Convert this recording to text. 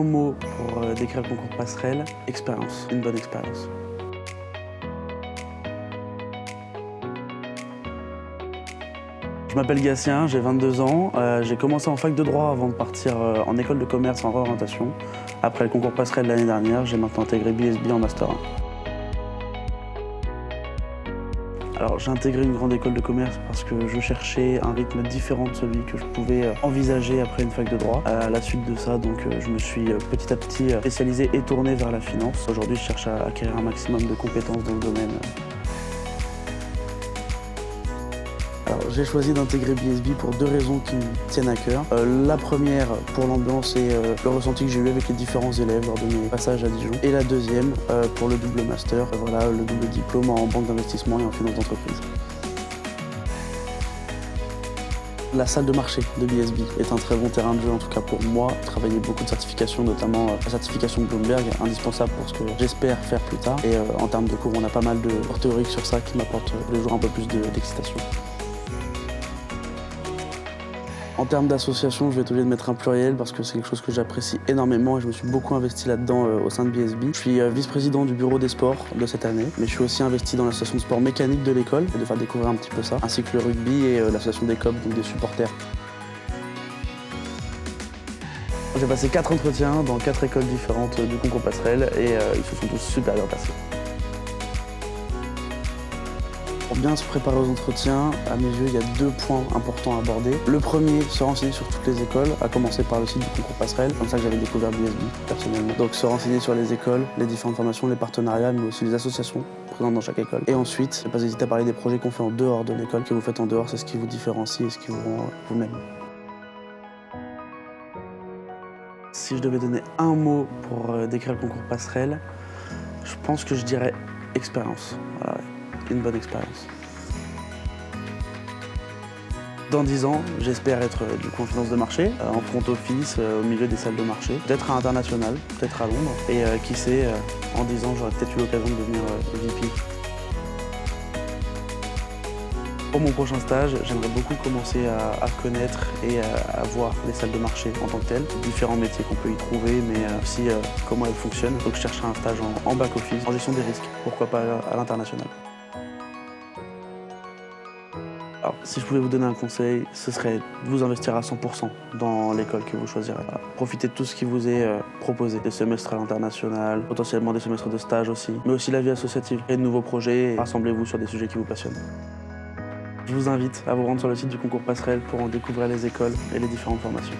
un mot pour décrire le concours Passerelle, expérience, une bonne expérience. Je m'appelle Gatien, j'ai 22 ans. J'ai commencé en fac de droit avant de partir en école de commerce en réorientation. Après le concours Passerelle l'année dernière, j'ai maintenant intégré BSB en Master 1. Alors j'ai intégré une grande école de commerce parce que je cherchais un rythme différent de celui que je pouvais envisager après une fac de droit. À la suite de ça, je me suis petit à petit spécialisé et tourné vers la finance. Aujourd'hui, je cherche à acquérir un maximum de compétences dans le domaine. Alors, j'ai choisi d'intégrer BSB pour deux raisons qui me tiennent à cœur. La première, pour l'ambiance et le ressenti que j'ai eu avec les différents élèves lors de mes passages à Dijon. Et la deuxième, pour le double master, voilà, le double diplôme en banque d'investissement et en finance d'entreprise. La salle de marché de BSB est un très bon terrain de jeu, en tout cas pour moi. J'ai travaillé beaucoup de certifications, notamment la certification Bloomberg, indispensable pour ce que j'espère faire plus tard. Et en termes de cours, on a pas mal de cours théoriques sur ça qui m'apportent tous les jours un peu plus d'excitation. En termes d'association, je vais être obligé de mettre un pluriel parce que c'est quelque chose que j'apprécie énormément et je me suis beaucoup investi là-dedans au sein de BSB. Je suis vice-président du bureau des sports de cette année, mais je suis aussi investi dans l'association de sport mécanique de l'école et de faire découvrir un petit peu ça, ainsi que le rugby et l'association des COP, donc des supporters. J'ai passé 4 entretiens dans 4 écoles différentes du concours Passerelle et ils se sont tous super bien passés. Pour bien se préparer aux entretiens, à mes yeux, il y a 2 points importants à aborder. Le premier, se renseigner sur toutes les écoles, à commencer par le site du concours Passerelle, comme ça que j'avais découvert BSB personnellement. Donc se renseigner sur les écoles, les différentes formations, les partenariats, mais aussi les associations présentes dans chaque école. Et ensuite, ne pas hésiter à parler des projets qu'on fait en dehors de l'école, que vous faites en dehors, c'est ce qui vous différencie et ce qui vous rend vous-même. Si je devais donner un mot pour décrire le concours Passerelle, je pense que je dirais expérience. Voilà, ouais. Une bonne expérience. Dans 10 ans, j'espère être en finance de marché, en front office, au milieu des salles de marché, peut-être à l'international, peut-être à Londres. Et qui sait, en 10 ans, j'aurai peut-être eu l'occasion de devenir VP. Pour mon prochain stage, j'aimerais beaucoup commencer à connaître et à voir les salles de marché en tant que telles, différents métiers qu'on peut y trouver, mais aussi comment elles fonctionnent. Donc je chercherai un stage en back-office, en gestion des risques, pourquoi pas à l'international. Alors, si je pouvais vous donner un conseil, ce serait de vous investir à 100% dans l'école que vous choisirez. Profitez de tout ce qui vous est proposé, des semestres à l'international, potentiellement des semestres de stage aussi, mais aussi la vie associative. Créez de nouveaux projets et rassemblez-vous sur des sujets qui vous passionnent. Je vous invite à vous rendre sur le site du concours Passerelle pour en découvrir les écoles et les différentes formations.